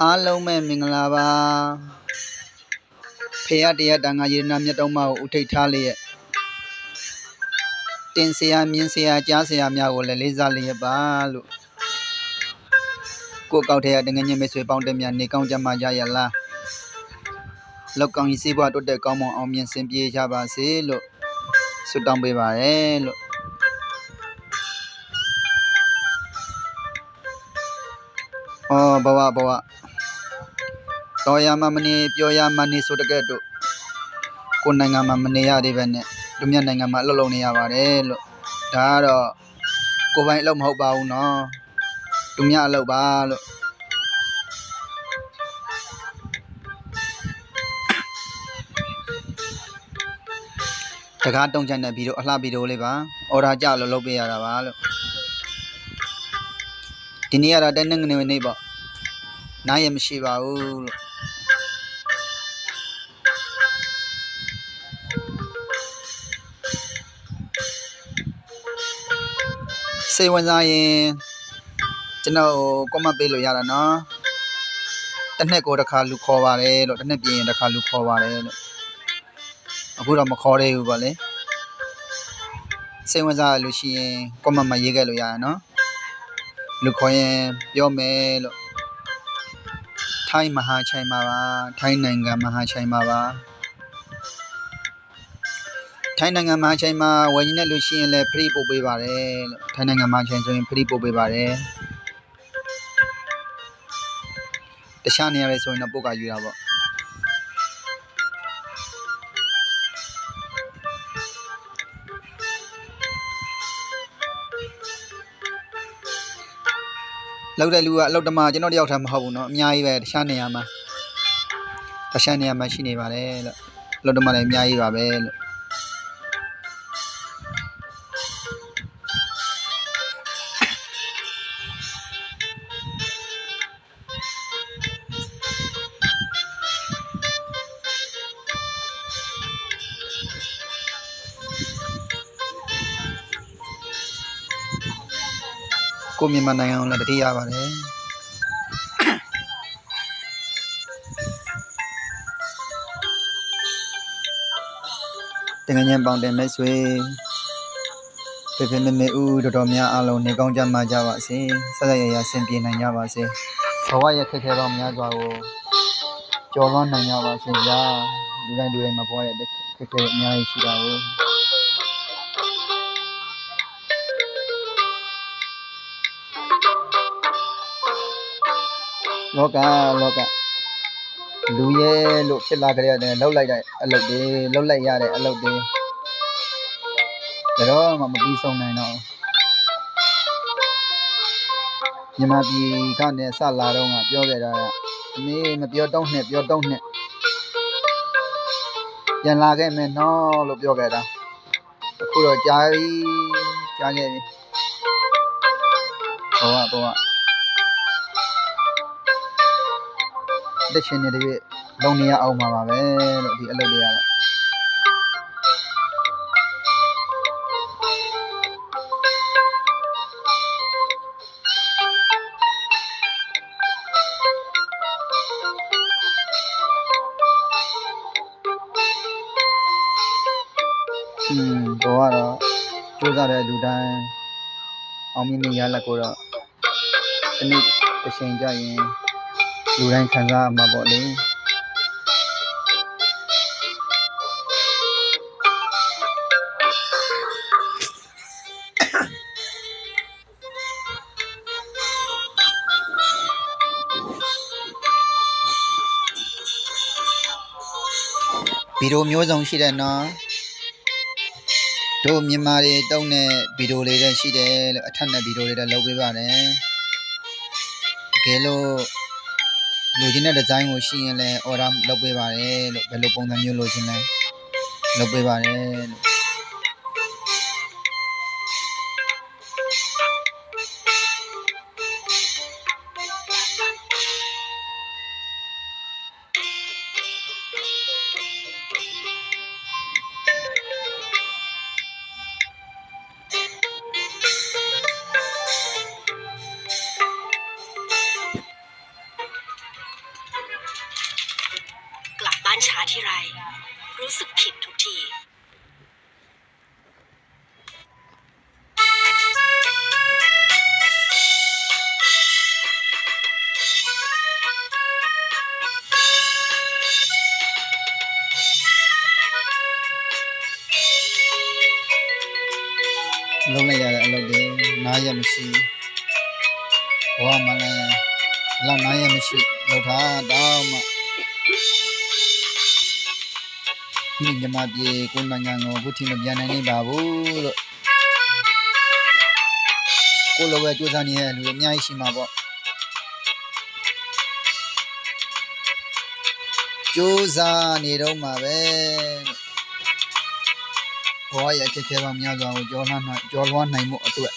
အားလုံးပဲမင်္ဂလာပါဖေရတရားတန်ခါရည်နာမြတ်တော်မကိုဥထိတ်ထားလျက်တင်ဆရာမြင်းဆရာကြားဆရာများကိုလည်းလေးစားလျက်ပါလို့ကိုကောက်တဲ့တငငယ်မိတ်ဆွေပေါင်းတဲ့များနေကောင်းကြမှာကြရလားလောက်ကောင်းကြီးစေးပွားတိုးတက်ကောင်းမွန်အောင်မြင်စင်ပြေကြပါစေလို့ဆုတောင်းပေးပါရလို့ဘဝတော်ရမမနေပြောရမနေဆိုတကဲ့တို့ကိုနိုင်ငံမှာမနေရသေးပဲနဲ့လူမြတ်နိုင်ငံမှာအလုပ်လုပ်နေရပါတယ်လို့ဒါကတော့ကိုပိုင်အလုပ်မဟုတ်ပါဘူးနော်လူမြတ်အလုပ်ပါလို့တကားတုံးချတဲ့ဗီဒီယိုအလှဗီဒီယိုလေးပါအော်ဒါကြလို့လုပ်ပေးရတာပါလို့ဒီနေ့ကတော့တိုင်းနိုင်ငံနေပေါ့နားရမရှိပါဘူးလို့စိတ်ဝင်စားရင်ကျွန်တော်ကွန်မန့်ပေးလို့ရတာနော်တစ်နှစ်ကိုတစ်ခါလူခေါ်ပါတယ်လို့တစ်နှစ်ပြင်ရင်တစ်ခါလူခေါ်ပါတယ်လို့အခုတော့မခေါ်သေးဘူးပေါ့လေစိတ်ဝင်စားလို့ရှိရင်ကွန်မန့်မှာရေးခဲ့လို့ရရနော်လူခေါ်ရင်ပြောမယ်လို့ထိုင်းမဟာချိုင်မှာပါထိုင်းနိုင်ငံမဟာချိုင်မှာပါထိုင်းနိုင်ငံမဟာချိုင်မှာဝယ်နေလို့ရှိရင်လည်းဖရီပို့ပေးပါတယ်လို့ထိုင်းနိုင်ငံမဟာချိုင်ဆိုရင်ဖရီပို့ပေးပါတယ်တခြားနေရာတွေဆိုရင်တော့ပို့ကယူတာပေါ့လောက်တဲ့လူကအလောက်တမကျွန်တော်တယောက်တည်းမဟုတ်ဘူးเนาะအများကြီးပဲတခြားနေရာမှာရှိနေပါတယ်လို့လောက်တမလည်းအများကြီးပါပဲလို့ကိုမြန်မာနိုင်ငံကိုလည်းတတိယပါတယ်တကယ်ချင်းပေါင်းတင်မိတ်ဆွေဖေမေဦးတော်များအားလုံးနေကောင်းကြမှာကြပါစေဆက်ဆက်ရရဆင်ပြေနိုင်ကြပါစေဘဝရဲ့ခက်ခဲသောများစွာကိုကျော်လွှားနိုင်ကြပါစေဗျာလူတိုင်းမှာဘဝရဲ့ခက်ခဲအများကြီးရှိတာကိုလောကလူရဲလို့ဖြစ်လာကြတဲ့လှုပ်လိုက်တဲ့အလုပ်တွေလှုပ်လိုက်ရတဲ့အလုပ်တွေတော့မှမပြီးဆုံးနိုင်တော့မြန်မာပြည်ကနေစလာတော့ငါပြောခဲ့တာအမေမပြောတော့နဲ့ပြန်လာခဲ့မယ်နော်လို့ပြောခဲ့တာအခုတော့ကြားခဲ့ပြီဘဝတက်ရှင်နေတပြည့်လုံနေရအောင်ပါပဲလို့ဒီအလုပ်တွေကတော့တော့ကြိုးစားတဲ့လူတိုင်းအောင်မြင်ရလက်ကိုတော့ဒီနေ့တစ်ချိန်ကြရင်လူတိုင်းခံစားမှာပေါ့လေဗီဒီယိုမျိုးစုံရှိတယ်နော်တို့မြန်မာတွေတုံးတဲ့ဗီဒီယိုလေးတွေရှိတယ်လို့အထက်နဲ့ဗီဒီယိုလေးတွေလုပ်ပေးပါတယ်တကယ်လို့လိုချင်တဲ့ဒီဇိုင်းကိုရှိရင်လည်း order လုပ်ပေးပါတယ်လို့ဘယ်လိုပုံစံမျိုးလိုချင်လဲလုပ်ပေးပါတယ်လို့ ช้าทีไรรู้สึกผิดทุกที လုံးလိုက်ရတဲ့အလုပ်တွေနားရမရှိဘဝမှာလည်းလောက်နားရမရှိလောက်တာတောင်းမှဒီမြမပြေကိုနိုင်ငံကိုခုထိမပြန်နိုင်နေပါဘူးလို့ကိုလိုပဲကြိုးစားနေတဲ့လူတွေအများကြီးရှိမှာပေါ့ကြိုးစားနေတော့မှာပဲဘဝရဲ့အခက်အခဲပေါင်းများစွာကိုကျော်လွှားနိုင်မှုအတွက်